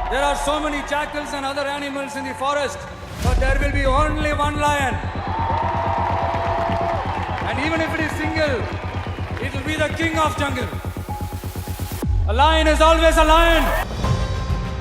There are so many jackals and other animals in the forest, but there will be only one lion. And even if it is single, it will be the king of jungle. A lion is always a lion.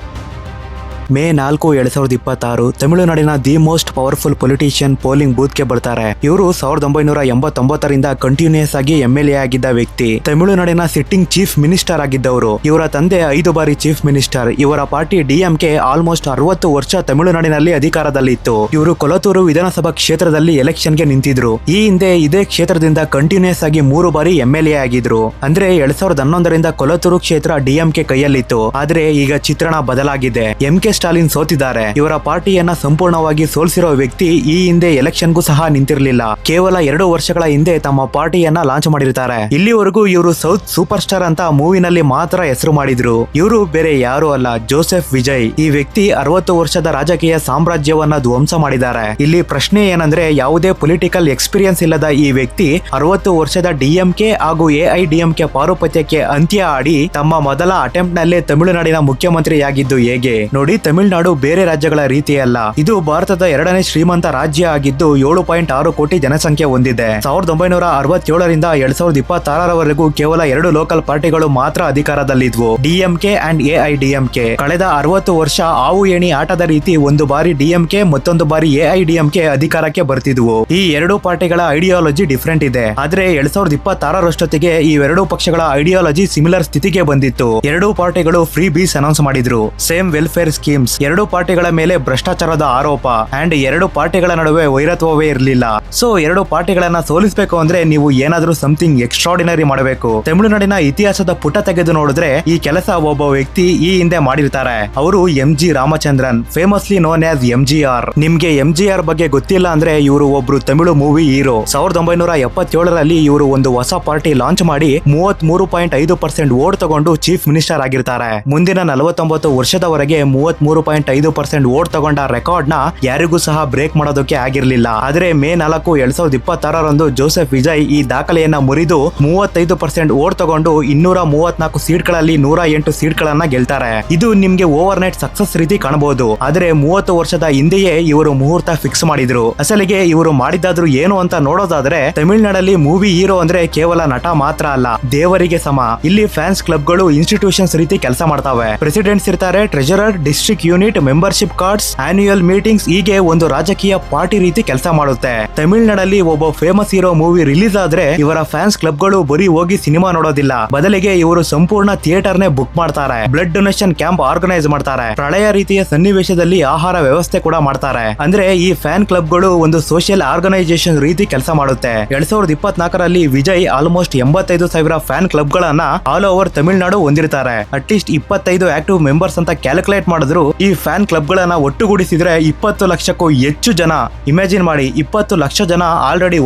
May 4, 2026 ತಮಿಳುನಾಡಿನ the most powerful politician polling ಬೂತ್ಗೆ ಬರ್ತಾರೆ. ಇವರು 1989ರಿಂದ continuous ಆಗಿ MLA ಆಗಿದ್ದ ವ್ಯಕ್ತಿ. ತಮಿಳುನಾಡಿನ sitting chief minister ಆಗಿದ್ದವರು. ಇವರ ತಂದೆ 5 ಬಾರಿ ಚೀಫ್ ಮಿನಿಸ್ಟರ್. ಇವರ ಪಾರ್ಟಿ DMK ಆಲ್ಮೋಸ್ಟ್ 60 ವರ್ಷ ತಮಿಳುನಾಡಿನಲ್ಲಿ ಅಧಿಕಾರದಲ್ಲಿತ್ತು. ಇವರು ಕೊಲತೂರು ವಿಧಾನಸಭಾ ಕ್ಷೇತ್ರದಲ್ಲಿ ಎಲೆಕ್ಷನ್ಗೆ ನಿಂತಿದ್ರು. ಈ ಹಿಂದೆ ಇದೇ ಕ್ಷೇತ್ರದಿಂದ ಕಂಟಿನ್ಯೂಸ್ ಆಗಿ 3 ಬಾರಿ MLA ಆಗಿದ್ರು. ಅಂದ್ರೆ 2011ರಿಂದ ಕೊಲತೂರು ಕ್ಷೇತ್ರ DMK ಕೈಯಲ್ಲಿತ್ತು. ಆದ್ರೆ ಈಗ ಚಿತ್ರಣ ಬದಲಾಗಿದೆ. MK ಸ್ಟಾಲಿನ್ ಸೋತಿದ್ದಾರೆ. ಇವರ ಪಾರ್ಟಿಯನ್ನ ಸಂಪೂರ್ಣವಾಗಿ ಸೋಲಿಸಿರೋ ವ್ಯಕ್ತಿ ಈ ಹಿಂದೆ ಎಲೆಕ್ಷನ್ಗೂ ಸಹ ನಿಂತಿರಲಿಲ್ಲ. ಕೇವಲ 2 ವರ್ಷಗಳ ಹಿಂದೆ ತಮ್ಮ ಪಾರ್ಟಿಯನ್ನ ಲಾಂಚ್ ಮಾಡಿರ್ತಾರೆ. ಇಲ್ಲಿವರೆಗೂ ಇವರು ಸೌತ್ ಸೂಪರ್ ಸ್ಟಾರ್ ಅಂತ ಮೂವಿನಲ್ಲಿ ಮಾತ್ರ ಹೆಸರು ಮಾಡಿದ್ರು. ಇವರು ಬೇರೆ ಯಾರು ಅಲ್ಲ, ಜೋಸೆಫ್ ವಿಜಯ್. ಈ ವ್ಯಕ್ತಿ 60 ವರ್ಷದ ರಾಜಕೀಯ ಸಾಮ್ರಾಜ್ಯವನ್ನ ಧ್ವಂಸ ಮಾಡಿದ್ದಾರೆ. ಇಲ್ಲಿ ಪ್ರಶ್ನೆ ಏನಂದ್ರೆ, ಯಾವುದೇ ಪೊಲಿಟಿಕಲ್ ಎಕ್ಸ್ಪೀರಿಯನ್ಸ್ ಇಲ್ಲದ ಈ ವ್ಯಕ್ತಿ 60 ವರ್ಷದ DMK ಹಾಗೂ AIDMK ಪಾರುಪತ್ಯಕ್ಕೆ ಅಂತ್ಯ ಆಡಿ ತಮ್ಮ ಮೊದಲ ಅಟೆಂಪ್ಟ್ ನಲ್ಲೇ ತಮಿಳುನಾಡಿನ ಮುಖ್ಯಮಂತ್ರಿಯಾಗಿದ್ದು ಹೇಗೆ ನೋಡಿ. ತಮಿಳುನಾಡು ಬೇರೆ ರಾಜ್ಯಗಳ ರೀತಿಯಲ್ಲ. ಇದು ಭಾರತದ 2ನೇ ಶ್ರೀಮಂತ ರಾಜ್ಯ ಆಗಿದ್ದು 7.6 ಕೋಟಿ ಜನಸಂಖ್ಯೆ ಹೊಂದಿದೆ. 1967ರಿಂದ 2026ರವರೆಗೂ ಕೇವಲ 2 ಲೋಕಲ್ ಪಾರ್ಟಿಗಳು ಮಾತ್ರ ಅಧಿಕಾರದಲ್ಲಿದ್ವು, DMK ಅಂಡ್ AIDMK. ಕಳೆದ 60 ವರ್ಷ ಆವು ಏಣಿ ಆಟದ ರೀತಿ ಒಂದು ಬಾರಿ DMK ಮತ್ತೊಂದು ಬಾರಿ AIDMK ಅಧಿಕಾರಕ್ಕೆ ಬರ್ತಿದ್ವು. ಈ 2 ಪಾರ್ಟಿಗಳ ಐಡಿಯಾಲಜಿ ಡಿಫರೆಂಟ್ ಇದೆ. ಆದ್ರೆ 2026ರಷ್ಟೊತ್ತಿಗೆ ಈ 2 ಪಕ್ಷಗಳ ಐಡಿಯಾಲಜಿ ಸಿಮಿಲರ್ ಸ್ಥಿತಿಗೆ ಬಂದಿತ್ತು. 2 ಪಾರ್ಟಿಗಳು ಫ್ರೀ ಬೀಸ್ ಅನೌನ್ಸ್ ಮಾಡಿದ್ರು, ಸೇಮ್ ವೆಲ್ಫೇರ್ ಸ್ಕೀಮ್ಸ್. 2 ಪಾರ್ಟಿಗಳ ಮೇಲೆ ಭ್ರಷ್ಟಾಚಾರದ ಆರೋಪ ಅಂಡ್ 2 ಪಾರ್ಟಿಗಳ ನಡುವೆ ವೈರತ್ವವೇ ಇರಲಿಲ್ಲ. ಸೊ 2 ಪಾರ್ಟಿಗಳನ್ನ ಸೋಲಿಸಬೇಕು ಅಂದ್ರೆ ನೀವು ಏನಾದ್ರೂ ಸಮಥಿಂಗ್ ಎಕ್ಸ್ಟ್ರಾರ್ಡಿನರಿ ಮಾಡಬೇಕು. ತಮಿಳುನಾಡಿನ ಇತಿಹಾಸದ ಪುಟ ತೆಗೆದು ನೋಡಿದ್ರೆ ಈ ಕೆಲಸ ಒಬ್ಬ ವ್ಯಕ್ತಿ ಈ ಹಿಂದೆ ಮಾಡಿರ್ತಾರೆ. ಅವರು MG Ramachandran, famously known as MGR. ನಿಮ್ಗೆ MGR ಬಗ್ಗೆ ಗೊತ್ತಿಲ್ಲ ಅಂದ್ರೆ ಇವರು ಒಬ್ರು ತಮಿಳು ಮೂವಿ ಹೀರೋ. 1977ರಲ್ಲಿ ಇವರು ಒಂದು ಹೊಸ ಪಾರ್ಟಿ ಲಾಂಚ್ ಮಾಡಿ 33.5% ವೋಟ್ ತಗೊಂಡು ಚೀಫ್ ಮಿನಿಸ್ಟರ್ ಆಗಿರ್ತಾರೆ. ಮುಂದಿನ 49 ವರ್ಷದವರೆಗೆ 33.5% ವೋಟ್ ತಗೊಂಡ ರೆಕಾರ್ಡ್ ನ ಯಾರಿಗೂ ಸಹ ಬ್ರೇಕ್ ಮಾಡೋದಕ್ಕೆ ಆಗಿರ್ಲಿಲ್ಲ. ಆದ್ರೆ ಮೇ 4, 2026ರಂದು ಜೋಸೆಫ್ ವಿಜಯ್ ಈ ದಾಖಲೆಯನ್ನ ಮುರಿದು 35% ವೋಟ್ ತಗೊಂಡು 234 ಸೀಟ್ಗಳಲ್ಲಿ 108 ಸೀಟ್ಗಳನ್ನ ಗೆಲ್ತಾರೆ. ಇದು ನಿಮ್ಗೆ ಓವರ್ ನೈಟ್ ಸಕ್ಸಸ್ ರೀತಿ ಕಾಣಬಹುದು. ಆದ್ರೆ 30 ವರ್ಷದ ಹಿಂದೆಯೇ ಇವರು ಮುಹೂರ್ತ ಫಿಕ್ಸ್ ಮಾಡಿದ್ರು. ಅಸಲಿಗೆ ಇವರು ಮಾಡಿದ್ದಾದ್ರೂ ಏನು ಅಂತ ನೋಡೋದಾದ್ರೆ, ತಮಿಳುನಾಡಲ್ಲಿ ಮೂವಿ ಹೀರೋ ಅಂದ್ರೆ ಕೇವಲ ನಟ ಮಾತ್ರ ಅಲ್ಲ, ದೇವರಿಗೆ ಸಮ. ಇಲ್ಲಿ ಫ್ಯಾನ್ಸ್ ಕ್ಲಬ್ಗಳು ಇನ್ಸ್ಟಿಟ್ಯೂಷನ್ಸ್ ರೀತಿ ಕೆಲಸ ಮಾಡ್ತಾವೆ. ಪ್ರೆಸಿಡೆಂಟ್ಸ್ ಇರ್ತಾರೆ, treasurer, district unit, membership cards, annual meetings, ಹೀಗೆ ಒಂದು ರಾಜಕೀಯ ಪಾರ್ಟಿ ರೀತಿ ಕೆಲಸ ಮಾಡುತ್ತೆ. ತಮಿಳುನಾಡಲ್ಲಿ ಒಬ್ಬ ಫೇಮಸ್ ಹೀರೋ ಮೂವಿ ರಿಲೀಸ್ ಆದ್ರೆ ಇವರ ಫ್ಯಾನ್ಸ್ ಕ್ಲಬ್ಗಳು ಬರೀ ಹೋಗಿ ಸಿನಿಮಾ ನೋಡೋದಿಲ್ಲ, ಬದಲಿಗೆ ಇವರು ಸಂಪೂರ್ಣ ಥಿಯೇಟರ್ ನೇ ಬುಕ್ ಮಾಡ್ತಾರೆ, ಬ್ಲಡ್ ಡೊನೇಷನ್ ಕ್ಯಾಂಪ್ ಆರ್ಗನೈಸ್ ಮಾಡ್ತಾರೆ, ಪ್ರಳಯ ರೀತಿಯ ಸನ್ನಿವೇಶದಲ್ಲಿ ಆಹಾರ ವ್ಯವಸ್ಥೆ ಕೂಡ ಮಾಡ್ತಾರೆ. ಅಂದ್ರೆ ಈ ಫ್ಯಾನ್ ಕ್ಲಬ್ಗಳು ಒಂದು ಸೋಷಿಯಲ್ ಆರ್ಗನೈಸೇಷನ್ ರೀತಿ ಕೆಲಸ ಮಾಡುತ್ತೆ. 2024ರಲ್ಲಿ ವಿಜಯ್ ಆಲ್ಮೋಸ್ಟ್ 85,000 ಫ್ಯಾನ್ ಕ್ಲಬ್ ಗಳನ್ನ ಆಲ್ ಓವರ್ ತಮಿಳುನಾಡು ಹೊಂದಿರ್ತಾರೆ. ಅಟ್ಲೀಸ್ಟ್ 25 ಆಕ್ಟಿವ್ ಮೆಂಬರ್ಸ್ ಅಂತ ಕ್ಯಾಲ್ಕುಲೇಟ್ ಮಾಡಿದ್ರು ಈ ಫ್ಯಾನ್ ಕ್ಲಬ್ ಗಳನ್ನ ಒಟ್ಟುಗೂಡಿಸಿದ್ರೆ 20 ಲಕ್ಷಕ್ಕೂ ಹೆಚ್ಚು ಜನ. ಇಮ್ಯಾಜಿನ್ ಮಾಡಿ, 20 ಲಕ್ಷ ಜನ ಆಲ್ರೆಡಿ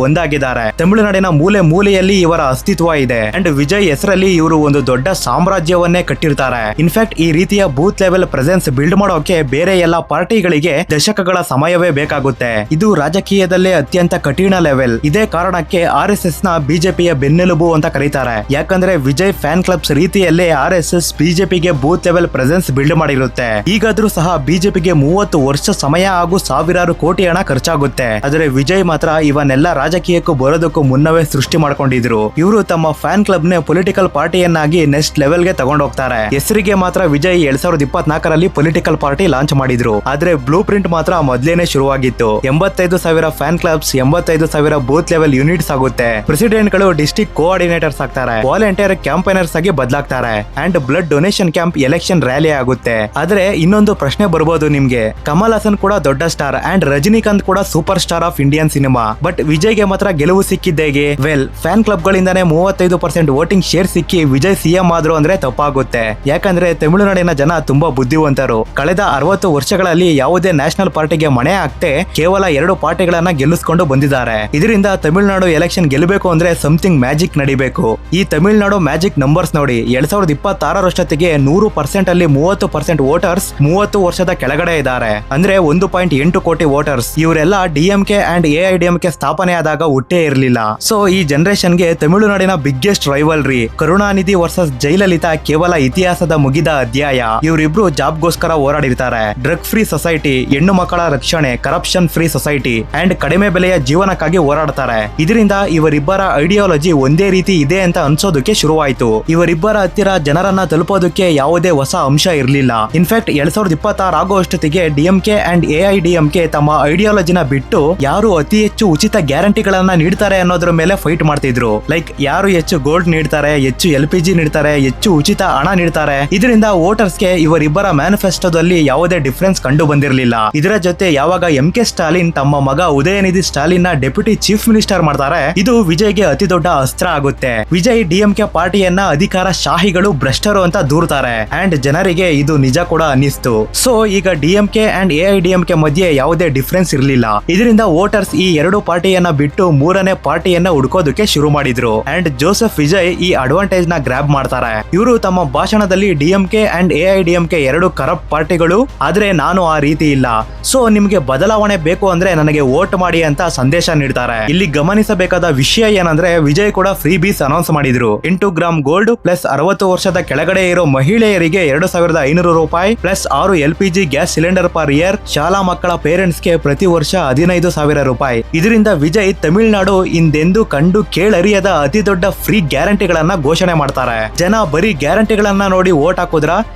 ಒಂದಾಗಿದ್ದಾರೆ. ತಮಿಳುನಾಡಿನ ಮೂಲೆ ಮೂಲೆಯಲ್ಲಿ ಇವರ ಅಸ್ತಿತ್ವ ಇದೆ. ಅಂಡ್ ವಿಜಯ್ ಹೆಸರಲ್ಲಿ ಇವರು ಒಂದು ದೊಡ್ಡ ಸಾಮ್ರಾಜ್ಯವನ್ನೇ ಕಟ್ಟಿರ್ತಾರೆ. ಇನ್ಫ್ಯಾಕ್ಟ್ ಈ ರೀತಿಯ ಬೂತ್ ಲೆವೆಲ್ ಪ್ರೆಸೆನ್ಸ್ ಬಿಲ್ಡ್ ಮಾಡೋಕೆ ಬೇರೆ ಎಲ್ಲಾ ಪಾರ್ಟಿಗಳಿಗೆ ದಶಕಗಳ ಸಮಯವೇ ಬೇಕಾಗುತ್ತೆ. ಇದು ರಾಜಕೀಯದಲ್ಲೇ ಅತ್ಯಂತ ಕಠಿಣ ಲೆವೆಲ್. ಇದೇ ಕಾರಣಕ್ಕೆ RSS ನ ಬಿಜೆಪಿಯ ಬೆನ್ನೆಲುಬು ಅಂತ ಕರೀತಾರೆ. ಯಾಕಂದ್ರೆ ವಿಜಯ್ ಫ್ಯಾನ್ ಕ್ಲಬ್ಸ್ ರೀತಿಯಲ್ಲೇ RSS ಬಿಜೆಪಿಗೆ ಬೂತ್ ಲೆವೆಲ್ ಪ್ರೆಸೆನ್ಸ್ ಬಿಲ್ಡ್ ಮಾಡಿರುತ್ತೆ. ಈಗಾದ್ರೂ ಸಹ ಬಿಜೆಪಿಗೆ 30 ವರ್ಷ ಸಮಯ ಹಾಗೂ ಸಾವಿರಾರು ಕೋಟಿ ಹಣ ಖರ್ಚಾಗುತ್ತೆ. ಆದ್ರೆ ವಿಜಯ್ ಮಾತ್ರ ಇವನ್ನೆಲ್ಲ ರಾಜಕೀಯಕ್ಕೂ ಬರೋದಕ್ಕೂ ಮುನ್ನವೇ ಸೃಷ್ಟಿ ಮಾಡ್ಕೊಂಡಿದ್ರು. ಇವರು ತಮ್ಮ ಫ್ಯಾನ್ ಕ್ಲಬ್ ನೆ ಪೊಲಿಟಿಕಲ್ ಪಾರ್ಟಿಯನ್ನಾಗಿ ನೆಕ್ಸ್ಟ್ ಲೆವೆಲ್ ಗೆ ತಗೊಂಡೋಗ್ತಾರೆ. ಹೆಸರಿಗೆ ಮಾತ್ರ ವಿಜಯ್ 2024ರಲ್ಲಿ ಪೊಲಿಟಿಕಲ್ ಪಾರ್ಟಿ ಲಾಂಚ್ ಮಾಡಿದ್ರು. ಆದ್ರೆ ಬ್ಲೂ ಪ್ರಿಂಟ್ ಮಾತ್ರ ಮೊದ್ಲೇನೆ ಶುರುವಾಗಿತ್ತು. 85,000 fan clubs, 85,000 booth level units ಆಗುತ್ತೆ. ಪ್ರೆಸಿಡೆಂಟ್ ಗಳು ಡಿಸ್ಟ್ರಿಕ್ಟ್ ಕೋಆರ್ಡಿನೇಟರ್ಸ್ ಆಗ್ತಾರೆ, ವಾಲಂಟಿಯರ್ ಕ್ಯಾಂಪೇನರ್ಸ್ ಆಗಿ ಬದಲಾಗ್ತಾರೆ, and blood donation camp election rally ಆಗುತ್ತೆ. ಆದ್ರೆ ಇನ್ನೊಂದು ಪ್ರಶ್ನೆ ಬರ್ಬೋದು ನಿಮ್ಗೆ, ಕಮಲ್ ಹಾಸನ್ ಕೂಡ ದೊಡ್ಡ ಸ್ಟಾರ್ ಅಂಡ್ ರಜನಿಕಾಂತ್ ಕೂಡ super star of Indian cinema, but ವಿಜಯ್ಗೆ ಮಾತ್ರ ಗೆಲುವು ಸಿಕ್ಕಿದ್ದೇಗೆ? ವೆಲ್, ಫ್ಯಾನ್ ಕ್ಲಬ್ ಗಳಿಂದಾನೇ 35% ವೋಟಿಂಗ್ ಶೇರ್ ಸಿಕ್ಕಿ ವಿಜಯ್ CM ಆದ್ರು ಅಂದ್ರೆ ತಪ್ಪಾಗುತ್ತೆ. ಯಾಕಂದ್ರೆ ತಮಿಳುನಾಡಿನ ಜನ ತುಂಬಾ ಬುದ್ಧಿವಂತರು. ಕಳೆದ 60 ವರ್ಷಗಳಲ್ಲಿ ಯಾವುದೇ ನ್ಯಾಷನಲ್ ಪಾರ್ಟಿಗೆ ಮಣೆ ಹಾಕ್ತೆ ಕೇವಲ 2 ಪಾರ್ಟಿಗಳನ್ನ ಗೆಲ್ಲಿಸ್ಕೊಂಡು ಬಂದಿದ್ದಾರೆ. ಇದರಿಂದ ತಮಿಳುನಾಡು ಎಲೆಕ್ಷನ್ ಗೆಲ್ಲಬೇಕು ಅಂದ್ರೆ ಸಮಥಿಂಗ್ ಮ್ಯಾಜಿಕ್ ನಡಿಬೇಕು. ಈ ತಮಿಳುನಾಡು ಮ್ಯಾಜಿಕ್ ನಂಬರ್ಸ್ ನೋಡಿ, 2026ರಷ್ಟೊತ್ತಿಗೆ 100% ಅಲ್ಲಿ 30% ವೋಟರ್ಸ್ 30 ವರ್ಷದ ಕೆಳಗಡೆ ಇದ್ದಾರೆ. ಅಂದ್ರೆ 1.8 ಕೋಟಿ ವೋಟರ್ಸ್. ಇವರೆಲ್ಲ DMK ಅಂಡ್ AIDMK ಸ್ಥಾಪನೆ ಆದಾಗ ಹುಟ್ಟೇ ಇರಲಿಲ್ಲ. ಸೊ ಈ ಜನರೇಷನ್ ಗೆ ತಮಿಳುನಾಡಿನ biggest rivalry Karunanidhi versus Jayalalitha ಕೇವಲ ಇತಿಹಾಸದ ಮುಗಿದ ಅಧ್ಯಾಯ. ಇವರಿಬ್ರು ಜಾಬ್ಗೋಸ್ಕರ ಹೋರಾಡಿರ್ತಾರೆ. ಡ್ರಗ್ ಫ್ರೀ ಸೊಸೈಟಿ, ಹೆಣ್ಣು ಮಕ್ಕಳ ರಕ್ಷಣೆ, ಕರಪ್ಷನ್ ಫ್ರೀ ಸೊಸೈಟಿ ಅಂಡ್ ಕಡಿಮೆ ಬೆಲೆಯ ಜೀವನಕ್ಕಾಗಿ ಹೋರಾಡ್ತಾರೆ. ಇದರಿಂದ ಇವರಿಬ್ಬರ ಐಡಿಯಾಲಜಿ ಒಂದೇ ರೀತಿ ಇದೆ ಅಂತ ಅನ್ಸೋದಕ್ಕೆ ಶುರುವಾಯಿತು. ಇವರಿಬ್ಬರ ಹತ್ತಿರ ಜನರನ್ನ ತಲುಪೋದಕ್ಕೆ ಯಾವುದೇ ಹೊಸ ಅಂಶ ಇರಲಿಲ್ಲ. ಇನ್ಫ್ಯಾಕ್ಟ್ 2026 ಆಗೋ ಅಷ್ಟೊತ್ತಿಗೆ DMK ಅಂಡ್ AIDMK ತಮ್ಮ ಐಡಿಯಾಲಜಿನ ಬಿಟ್ಟು ಯಾರು ಅತಿ ಹೆಚ್ಚು ಉಚಿತ ಗ್ಯಾರಂಟಿಗಳನ್ನ ನೀಡ್ತಾರೆ ಅನ್ನೋದ್ರ ಮೇಲೆ ಫೈಟ್ ಮಾಡ್ತಿದ್ರು. ಲೈಕ್ ಯಾರು ಹೆಚ್ಚು ಗೋಲ್ಡ್ ನೀಡ್ತಾರೆ, ಹೆಚ್ಚು LPG ನೀಡ್ತಾರೆ, ಹೆಚ್ಚು ಉಚಿತ ಹಣ ನೀಡ್ತಾರೆ. ಇದರಿಂದ ವೋಟರ್ಸ್ಗೆ ಇವರಿಬ್ಬರ ಮ್ಯಾನಿಫೆಸ್ಟೋದಲ್ಲಿ ಯಾವುದೇ ಡಿಫರೆನ್ಸ್ ಕಂಡು ಬಂದಿರಲಿಲ್ಲ. ಇದರ ಜೊತೆ ಯಾವಾಗ MK ಸ್ಟಾಲಿನ್ ತಮ್ಮ ಮಗ ಉದಯನಿಧಿ ಸ್ಟಾಲಿನ್ ನ ಡೆಪ್ಯೂಟಿ ಚೀಫ್ ಮಿನಿಸ್ಟರ್ ಮಾಡ್ತಾರೆ, ಇದು ವಿಜಯ್ಗೆ ಅತಿ ದೊಡ್ಡ ಅಸ್ತ್ರ ಆಗುತ್ತೆ. ವಿಜಯ್ DMK ಪಾರ್ಟಿಯನ್ನ ಅಧಿಕಾರ ಶಾಹಿಗಳು ಭ್ರಷ್ಟರು ಅಂತ ದೂರ್ತಾರೆ ಅಂಡ್ ಜನರಿಗೆ ಇದು ನಿಜ ಕೂಡ ಅನ್ನಿಸ್ತು. ಸೊ ಈಗ DMK ಅಂಡ್ AIDMK ಮಧ್ಯೆ ಯಾವುದೇ ಡಿಫರೆನ್ಸ್ ಇರಲಿಲ್ಲ. ಇದರಿಂದ ವೋಟರ್ಸ್ ಈ ಎರಡು ಪಾರ್ಟಿಯನ್ನ ಬಿಟ್ಟು ಮೂರನೇ ಪಾರ್ಟಿಯನ್ನ ಹುಡ್ಕೋದಕ್ಕೆ ಶುರು ಮಾಡಿದ್ರು ಅಂಡ್ ಜೋಸೆಫ್ ವಿಜಯ್ ಈ ಅಡ್ವಾಂಟೇಜ್ ನ ಗ್ರಾಬ್ ಮಾಡ್ತಾರೆ. ಇವರು ತಮ್ಮ ಭಾಷಣದಲ್ಲಿ DMK ಅಂಡ್ AIDMK ಎರಡು ಕರಪ್ಟ್ ಪಾರ್ಟಿಗಳು, ಆದ್ರೆ ನಾನು ಆ ರೀತಿ ಇಲ್ಲ. ಸೊ ನಿಮ್ಗೆ ಬದಲಾವಣೆ ಬೇಕು ಅಂದ್ರೆ ನನಗೆ ವೋಟ್ ಮಾಡಿ ಅಂತ ಸಂದೇಶ ನೀಡ್ತಾರೆ. ಇಲ್ಲಿ ಗಮನಿಸಬೇಕಾದ ವಿಷಯ ಏನಂದ್ರೆ ವಿಜಯ್ ಕೂಡ ಫ್ರೀ ಬೀಸ್ ಅನೌನ್ಸ್ ಮಾಡಿದ್ರು. 8 ಗ್ರಾಮ್ ಗೋಲ್ಡ್ ಪ್ಲಸ್ 60 ವರ್ಷದ ಕೆಳಗಡೆ ಇರೋ ಮಹಿಳೆಯರಿಗೆ 2500 ರೂಪಾಯಿ plus 6 LPG gas cylinder per year. ಶಾಲಾ ಮಕ್ಕಳ ಪೇರೆಂಟ್ಸ್ ಗೆ ಪ್ರತಿ ವರ್ಷ 15,000 ರೂಪಾಯಿ. ಇದರಿಂದ ವಿಜಯ್ ತಮಿಳುನಾಡು ಹಿಂದೆಂದು ಕಂಡು ಕೇಳರಿಯದ ಅತಿ ದೊಡ್ಡ ಫ್ರೀ ಗ್ಯಾರಂಟಿಗಳನ್ನ ಘೋಷಣೆ ಮಾಡ್ತಾರೆ. ಜನ ಬರೀ ಗ್ಯಾರಂಟಿಗಳನ್ನ ನೋಡಿ ವೋಟ್ ಹಾಕುದ್ರ?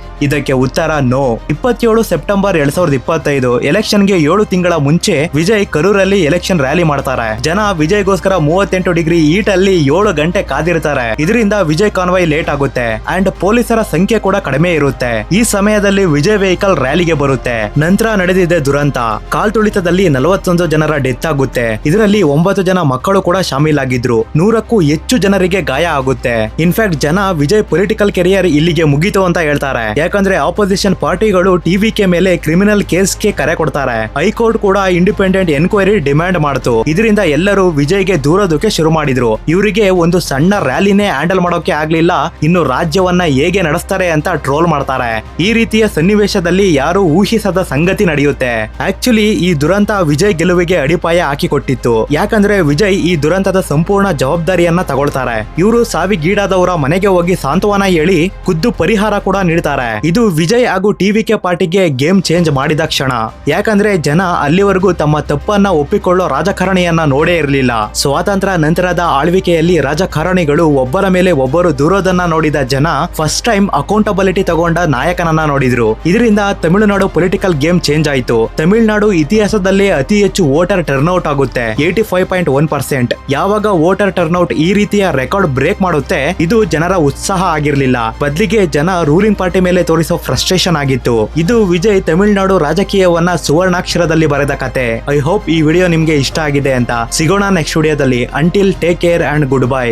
ಇದಕ್ಕೆ ಉತ್ತರ ನೋ. 27 ಸೆಪ್ಟೆಂಬರ್ 2025 ಎಲೆಕ್ಷನ್ಗೆ 7 ತಿಂಗಳ ಮುಂಚೆ ವಿಜಯ್ ಕರೂರಲ್ಲಿ ಎಲೆಕ್ಷನ್ ರ್ಯಾಲಿ ಮಾಡ್ತಾರೆ. ಜನ ವಿಜಯ್ಗೋಸ್ಕರ 38 ಡಿಗ್ರಿ ಹೀಟ್ ಅಲ್ಲಿ 7 ಗಂಟೆ ಕಾದಿರ್ತಾರೆ. ಇದರಿಂದ ವಿಜಯ್ ಕಾನ್ವಾಯ್ ಲೇಟ್ ಆಗುತ್ತೆ ಅಂಡ್ ಪೊಲೀಸರ ಸಂಖ್ಯೆ ಕೂಡ ಕಡಿಮೆ ಇರುತ್ತೆ. ಈ ಸಮಯದಲ್ಲಿ ವಿಜಯ್ ವೆಹಿಕಲ್ ರ್ಯಾಲಿಗೆ ಬರುತ್ತೆ. ನಂತರ ನಡೆದಿದೆ ದುರಂತ. ಕಾಲ್ತುಳಿತದಲ್ಲಿ 41 ಜನರ ಡೆತ್ ಆಗುತ್ತೆ. ಇದರಲ್ಲಿ 9 ಜನ ಮಕ್ಕಳು ಕೂಡ ಶಾಮೀಲಾಗಿದ್ರು. 100ಕ್ಕೂ ಹೆಚ್ಚು ಜನರಿಗೆ ಗಾಯ ಆಗುತ್ತೆ. ಇನ್ಫ್ಯಾಕ್ಟ್ ಜನ ವಿಜಯ್ ಪೊಲಿಟಿಕಲ್ ಕೆರಿಯರ್ ಇಲ್ಲಿಗೆ ಮುಗೀತು ಅಂತ ಹೇಳ್ತಾರೆ. ಯಾಕಂದ್ರೆ ಆಪೋಸಿಷನ್ ಪಾರ್ಟಿಗಳು TVK ಮೇಲೆ ಕ್ರಿಮಿನಲ್ ಕೇಸ್ಗೆ ಕರೆ ಕೊಡ್ತಾರೆ. ಹೈಕೋರ್ಟ್ ಕೂಡ ಇಂಡಿಪೆಂಡೆಂಟ್ ಎನ್ಕ್ವೈರಿ ಡಿಮ್ಯಾಂಡ್ ಮಾಡ್ತು. ಇದರಿಂದ ಎಲ್ಲರೂ ವಿಜಯ್ಗೆ ದೂರೋದಕ್ಕೆ ಶುರು ಮಾಡಿದ್ರು. ಇವರಿಗೆ ಒಂದು ಸಣ್ಣ ರ್ಯಾಲಿನೇ ಹ್ಯಾಂಡಲ್ ಮಾಡೋಕೆ ಆಗ್ಲಿಲ್ಲ, ಇನ್ನು ರಾಜ್ಯವನ್ನ ಹೇಗೆ ನಡೆಸ್ತಾರೆ ಅಂತ ಟ್ರೋಲ್ ಮಾಡ್ತಾರೆ. ಈ ರೀತಿಯ ಸನ್ನಿವೇಶದಲ್ಲಿ ಯಾರು ಊಹಿಸದ ಸಂಗತಿ ನಡೆಯುತ್ತೆ. ಆಕ್ಚುಲಿ ಈ ದುರಂತ ವಿಜಯ್ ಗೆಲುವಿಗೆ ಅಡಿಪಾಯ ಹಾಕಿಕೊಟ್ಟಿತ್ತು. ಯಾಕಂದ್ರೆ ವಿಜಯ್ ಈ ದುರಂತದ ಸಂಪೂರ್ಣ ಜವಾಬ್ದಾರಿಯನ್ನ ತಗೊಳ್ತಾರೆ. ಇವರು ಸಾವಿಗೀಡಾದವರ ಮನೆಗೆ ಹೋಗಿ ಸಾಂತ್ವನ ಹೇಳಿ ಖುದ್ದು ಪರಿಹಾರ ಕೂಡ ನೀಡ್ತಾರೆ. ಇದು ವಿಜಯ್ ಹಾಗೂ TVK ಪಾರ್ಟಿಗೆ ಗೇಮ್ ಚೇಂಜ್ ಮಾಡಿದ ಕ್ಷಣ. ಯಾಕಂದ್ರೆ ಜನ ಅಲ್ಲಿವರೆಗೂ ತಮ್ಮ ತಪ್ಪನ್ನ ಒಪ್ಪಿಕೊಳ್ಳೋ ರಾಜಕಾರಣಿಯನ್ನ ನೋಡೇ ಇರಲಿಲ್ಲ. ಸ್ವಾತಂತ್ರ್ಯ ನಂತರದ ಆಳ್ವಿಕೆಯಲ್ಲಿ ರಾಜಕಾರಣಿಗಳು ಒಬ್ಬರ ಮೇಲೆ ಒಬ್ಬರು ದೂರೋದನ್ನ ನೋಡಿದ ಜನ ಫಸ್ಟ್ ಟೈಮ್ ಅಕೌಂಟಬಿಲಿಟಿ ತಗೊಂಡ ನಾಯಕನನ್ನ ನೋಡಿದ್ರು. ಇದರಿಂದ ತಮಿಳುನಾಡು ಪೊಲಿಟಿಕಲ್ ಗೇಮ್ ಚೇಂಜ್ ಆಯಿತು. ತಮಿಳುನಾಡು ಇತಿಹಾಸದಲ್ಲೇ ಅತಿ ಹೆಚ್ಚು ವೋಟರ್ ಟರ್ನ್ಔಟ್ ಆಗುತ್ತೆ, 85.1%. ಯಾವಾಗ ವೋಟರ್ ಟರ್ನ್ಔಟ್ ಈ ರೀತಿಯ ರೆಕಾರ್ಡ್ ಬ್ರೇಕ್ ಮಾಡುತ್ತೆ, ಇದು ಜನರ ಉತ್ಸಾಹ ಆಗಿರ್ಲಿಲ್ಲ, ಬದಲಿಗೆ ಜನ ರೂಲಿಂಗ್ ಪಾರ್ಟಿ ಮೇಲೆ ತೋರಿಸೋ ಫ್ರಸ್ಟ್ರೇಷನ್ ಆಗಿತ್ತು. ಇದು ವಿಜಯ್ ತಮಿಳುನಾಡು ರಾಜಕೀಯವನ್ನ ಸುವರ್ಣಾಕ್ಷರದಲ್ಲಿ ಬರೆದ ಕತೆ. ಐ ಹೋಪ್ ಈ ವಿಡಿಯೋ ನಿಮ್ಗೆ ಇಷ್ಟ ಆಗಿದೆ ಅಂತ. ಸಿಗೋಣ ನೆಕ್ಸ್ಟ್ ವಿಡಿಯೋದಲ್ಲಿ. Until take care and good bye.